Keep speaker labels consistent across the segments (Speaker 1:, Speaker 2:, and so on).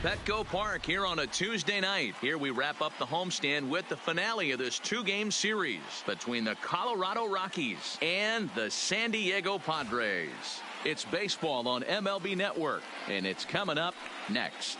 Speaker 1: Petco Park here on a Tuesday night. Here we wrap up the homestand with the finale of this two-game series between the Colorado Rockies and the San Diego Padres. It's baseball on MLB Network, and it's coming up next.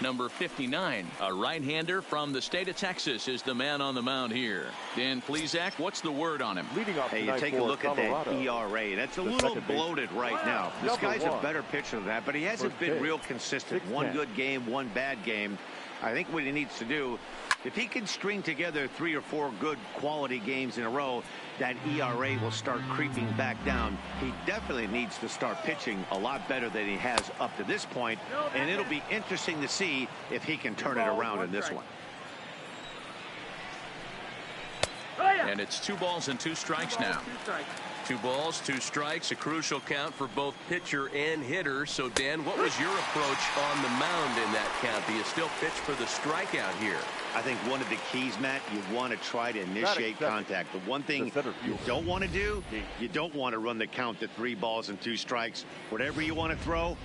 Speaker 1: Number 59, a right-hander from the state of Texas, is the man on the mound here. Dan Plesac, what's the word on him?
Speaker 2: Hey, you take a look at that ERA. That's a little bloated right now. This guy's a better pitcher than that, but he hasn't been real consistent. One good game, one bad game. I think what he needs to do, if he can string together 3 or 4 good quality games in a row, that ERA will start creeping back down. He definitely needs to start pitching a lot better than he has up to this point, and it'll be interesting to see if he can turn it around in this one.
Speaker 1: And it's 2 balls and 2 strikes now. 2 balls, 2 strikes, a crucial count for both pitcher and hitter. So, Dan, what was your approach on the mound in that count? Do you still pitch for the strikeout here?
Speaker 2: I think one of the keys, Matt, you want to try to initiate contact. The one thing you don't want to do, you don't want to run the count to 3 balls and 2 strikes. Whatever you want to throw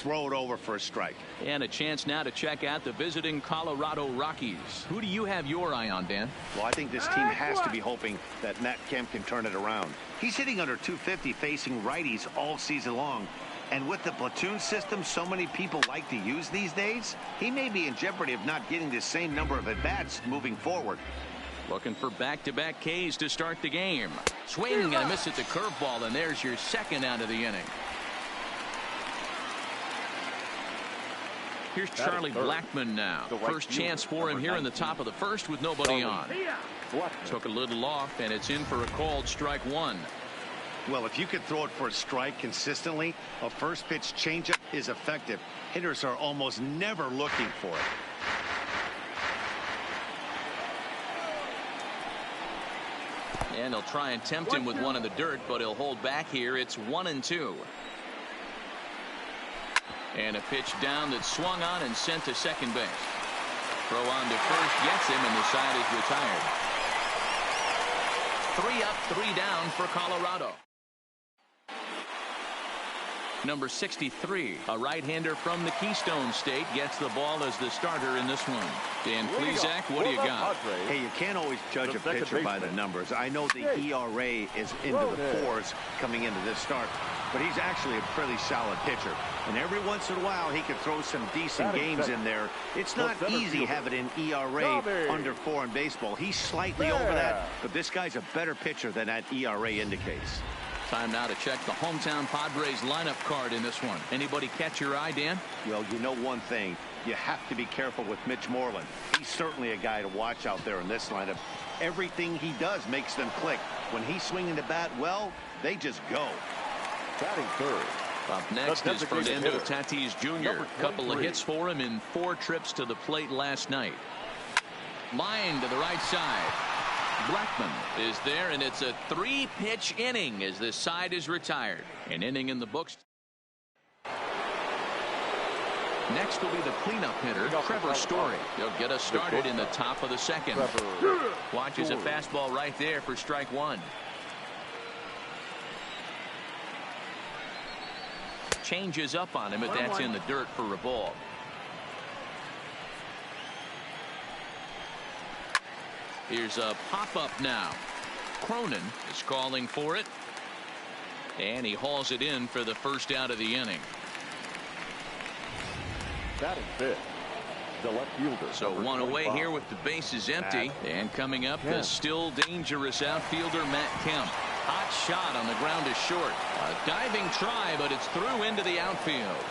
Speaker 2: it over for a strike. And a chance now to check out the visiting Colorado Rockies. Who do you have your eye on, Dan? Well, I think this team has to be hoping that Matt Kemp can turn it around. He's hitting under .250 facing righties all season long. And with the platoon system so many people like to use these days, he may be in jeopardy of not getting the same number of at-bats moving forward. Looking for back-to-back Ks to start the game. Swing and a miss at the curveball, and there's your second out of the inning. Here's Charlie Blackmon now. First chance for him here in the top of the first with nobody on. Took a little off, and it's in for a called strike 1. Well, if you could throw it for a strike consistently, a first pitch changeup is effective. Hitters are almost never looking for it. And they'll try and tempt him with one in the dirt, but he'll hold back here. It's 1-2. And a pitch down that swung on and sent to second base. Throw on to first gets him, and the side is retired. 3 up, 3 down for Colorado. Number 63, a right-hander from the Keystone State, gets the ball as the starter in this one. Dan Plesac, what do you got? Hey, you can't always judge a pitcher by the numbers. I know the ERA is into the 4s coming into this start, but he's actually a pretty solid pitcher. And every once in a while, he could throw some decent games in there. It's not easy having an ERA under 4 in baseball. He's slightly over that, but this guy's a better pitcher than that ERA indicates. Time now to check the hometown Padres lineup card in this one. Anybody catch your eye, Dan? Well, you know one thing. You have to be careful with Mitch Moreland. He's certainly a guy to watch out there in this lineup. Everything he does makes them click. When he's swinging the bat, well, they just go. Batting third. Up next is Fernando Tatis Jr. Couple of hits for him in 4 trips to the plate last night. Line to the right side. Blackmon is there, and it's a 3-pitch inning as this side is retired. An inning in the books. Next will be the cleanup hitter, Trevor Story. He'll get us started in the top of the second. Watches a fastball right there for strike 1. Changes up on him, but that's in the dirt for a ball. Here's a pop-up now. Cronin is calling for it. And he hauls it in for the first out of the inning.
Speaker 3: Batting fifth, the left fielder.
Speaker 1: So 1 away here with the bases empty. And coming up, the still dangerous outfielder, Matt Kemp. Hot shot on the ground is short. A diving try, but it's through into the outfield.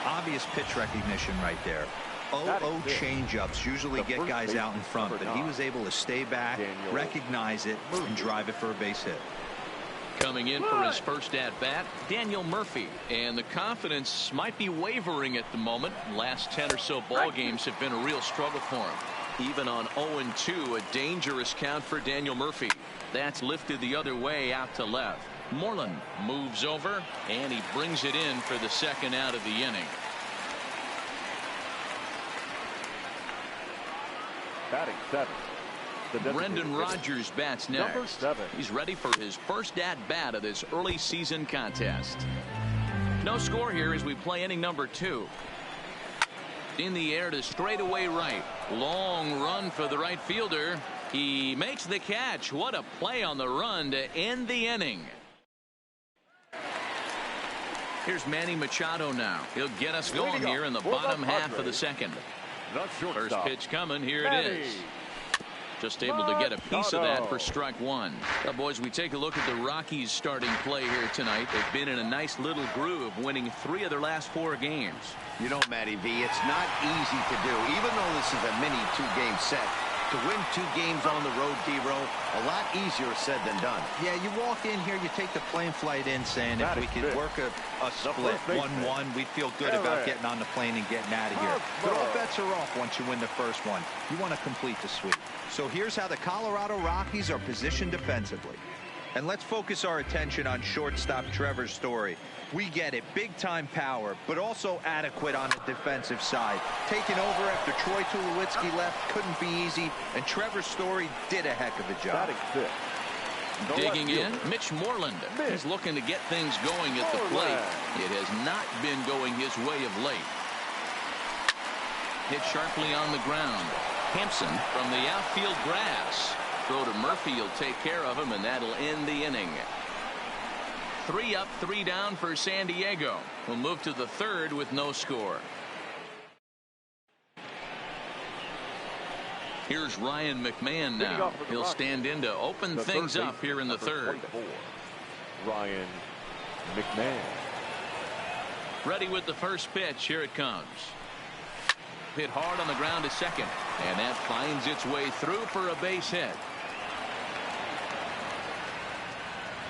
Speaker 4: Obvious pitch recognition right there. 0-0 changeups usually get guys out in front, but he was able to stay back, recognize it, and drive it for a base hit.
Speaker 1: Coming in for his first at-bat, Daniel Murphy. And the confidence might be wavering at the moment. Last 10 or so ball games have been a real struggle for him. Even on 0-2, a dangerous count for Daniel Murphy. That's lifted the other way out to left. Moreland moves over, and he brings it in for the second out of the inning.
Speaker 3: Batting seventh.
Speaker 1: Brendan Rodgers bats next. He's ready for his first at-bat of this early season contest. No score here as we play inning number 2. In the air to straightaway right. Long run for the right fielder. He makes the catch. What a play on the run to end the inning. Here's Manny Machado now. He'll get us going here in the bottom half of the second. First pitch coming. Here it is. Just able to get a piece of that for strike 1. Now, boys, we take a look at the Rockies starting play here tonight. They've been in a nice little groove, winning 3 of their last 4 games.
Speaker 2: You know, Matty V, it's not easy to do. Even though this is a mini 2-game set, to win 2 games on the road, D-Row, a lot easier said than done.
Speaker 4: Yeah, you walk in here, you take the plane flight in saying if we could work a split 1-1, we'd feel good about getting on the plane and getting out of here. But all bets are off once you win the first one. You want to complete the sweep. So here's how the Colorado Rockies are positioned defensively. And let's focus our attention on shortstop Trevor Story. We get it, big-time power, but also adequate on the defensive side. Taking over after Troy Tulowitzki left couldn't be easy, and Trevor Story did a heck of a job.
Speaker 1: Digging in, Mitch Moreland. He's looking to get things going at the plate. It has not been going his way of late. Hit sharply on the ground. Hampson from the outfield grass. Throw to Murphy, he'll take care of him, and that'll end the inning. 3 up, 3 down for San Diego. We'll move to the 3rd with no score. Here's Ryan McMahon now. He'll stand in to open things up here in the 3rd.
Speaker 3: Ryan McMahon.
Speaker 1: Ready with the first pitch. Here it comes. Hit hard on the ground to second, and that finds its way through for a base hit.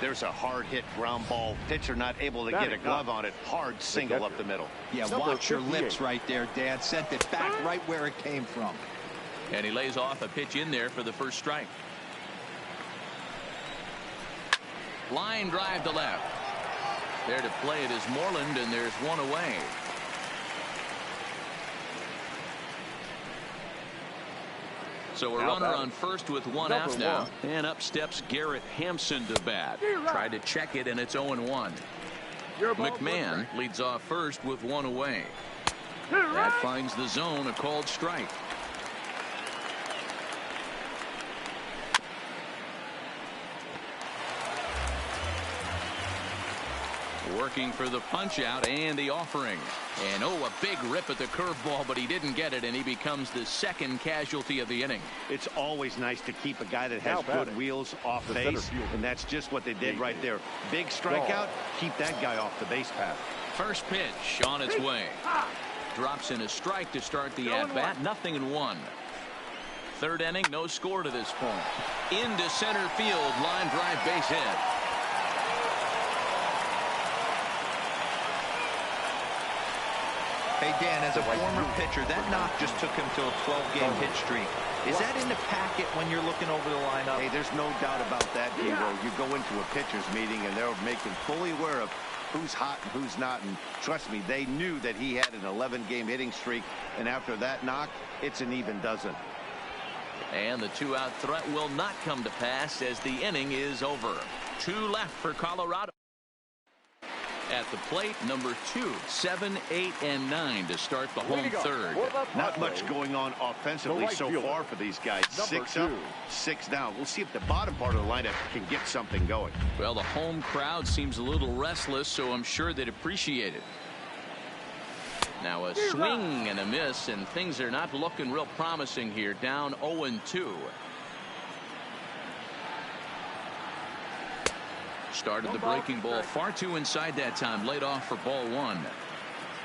Speaker 2: There's a hard hit ground ball. Pitcher not able to get a glove on it. Hard single up the middle.
Speaker 4: Yeah, watch your lips right there, Dan. Sent it back right where it came from.
Speaker 1: And he lays off a pitch in there for the first strike. Line drive to left. There to play it is Moreland, and there's one away. So a runner on first with 1 out now. And up steps Garrett Hampson to bat. Tried to check it, and it's 0-1. McMahon leads off first with 1 away. That finds the zone, a called strike. Working for the punch out and the offering. And a big rip at the curveball, but he didn't get it, and he becomes the 2nd casualty of the inning.
Speaker 2: It's always nice to keep a guy that has good wheels off base, and that's just what they did right there. Big strikeout, keep that guy off the base path.
Speaker 1: First pitch on its way. Drops in a strike to start the at-bat. 0-1. 3rd inning, no score to this point. Into center field, line drive base hit.
Speaker 4: Hey, Dan, as a former pitcher, that knock just took him to a 12-game hit streak. Is that in the packet when you're looking over the lineup?
Speaker 2: Hey, there's no doubt about that, D-Row. You go into a pitcher's meeting, and they're making fully aware of who's hot and who's not. And trust me, they knew that he had an 11-game hitting streak. And after that knock, it's an even dozen.
Speaker 1: And the 2-out threat will not come to pass as the inning is over. 2 left for Colorado. At the plate, number 2, 7, 8, and 9 to start the home 3rd.
Speaker 2: Not much going on offensively so far for these guys. 6 up, 6 down. We'll see if the bottom part of the lineup can get something going.
Speaker 1: Well, the home crowd seems a little restless, so I'm sure they'd appreciate it. Now a swing and a miss, and things are not looking real promising here. Down 0-2. Started the breaking ball far too inside that time. Laid off for ball 1.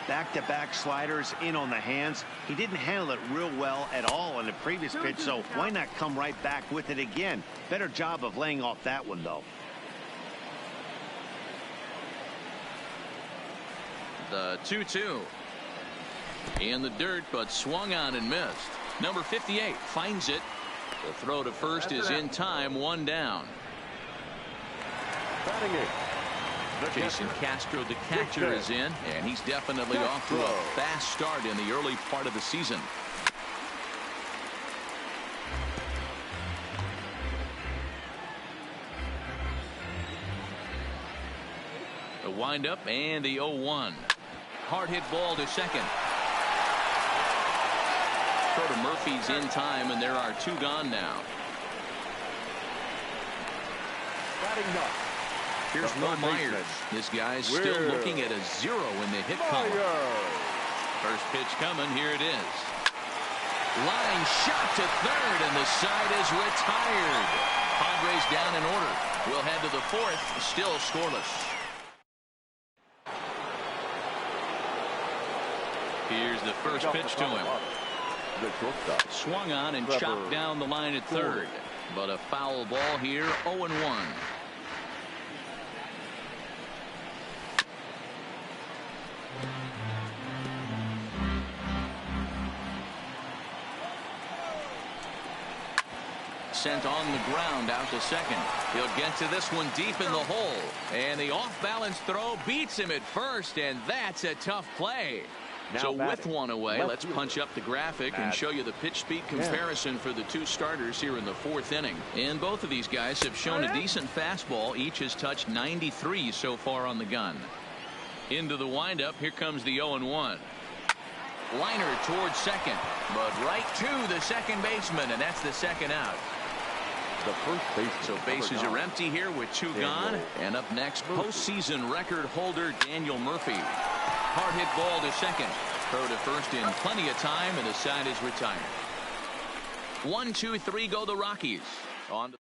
Speaker 2: Back-to-back sliders in on the hands. He didn't handle it real well at all on the previous pitch, so why not come right back with it again? Better job of laying off that one, though.
Speaker 1: The 2-2. In the dirt, but swung on and missed. Number 58 finds it. The throw to first is in time. 1 down. Jason Castro, the catcher, is in, and he's definitely off to a fast start in the early part of the season. The windup and the 0-1. Hard hit ball to second. Throw to Murphy's in time, and there are 2 gone now. Here's Will Myers. This guy's still looking at a 0 in the hit column. First pitch coming. Here it is. Line shot to third, and the side is retired. Padres down in order. We'll head to the 4th, still scoreless. Here's the first pitch to him. Swung on and chopped down the line at third. But a foul ball here, 0-1. Sent on the ground out to second. He'll get to this one deep in the hole. And the off-balance throw beats him at first, and that's a tough play. So with one away, let's punch up the graphic and show you the pitch speed comparison for the 2 starters here in the 4th inning. And both of these guys have shown a decent fastball. Each has touched 93 so far on the gun. Into the windup. Here comes the 0-1. Liner towards second, but right to the second baseman, and that's the second out.
Speaker 3: The first baseman.
Speaker 1: So bases are empty here with 2 gone. And up next, postseason record holder Daniel Murphy. Hard hit ball to second. Throw to first in plenty of time, and the side is retired. 1, 2, 3 go the Rockies. On to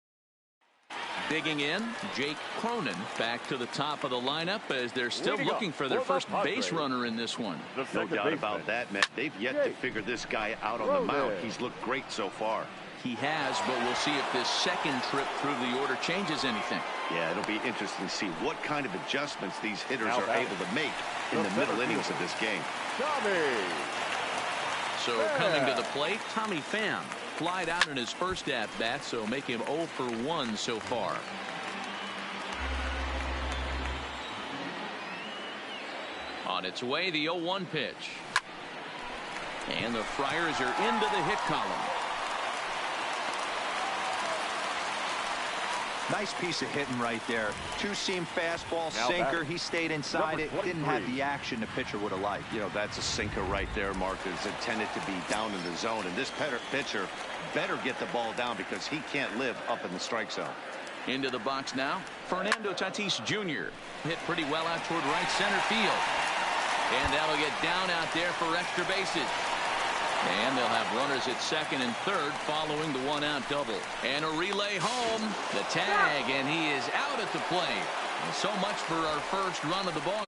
Speaker 1: digging in, Jake Cronin back to the top of the lineup as they're still looking for their first base runner in this one.
Speaker 2: No doubt about that, man. They've yet to figure this guy out on the mound. He's looked great so far.
Speaker 1: He has, but we'll see if this second trip through the order changes anything.
Speaker 2: Yeah, it'll be interesting to see what kind of adjustments these hitters are able to make in the middle innings of this game.
Speaker 1: So coming to the plate, Tommy Pham flied out in his first at-bat, so make him 0 for 1 so far. On its way, the 0-1 pitch. And the Friars are into the hit column.
Speaker 4: Nice piece of hitting right there. 2-seam fastball, sinker. He stayed inside it. Didn't have the action the pitcher would have liked.
Speaker 2: You know, that's a sinker right there, Mark. It's intended to be down in the zone. And this pitcher better get the ball down because he can't live up in the strike zone.
Speaker 1: Into the box now, Fernando Tatis Jr. Hit pretty well out toward right center field. And that'll get down out there for extra bases. And they'll have runners at second and third following the 1-out double. And a relay home. The tag, and he is out at the plate. And so much for our first run of the ball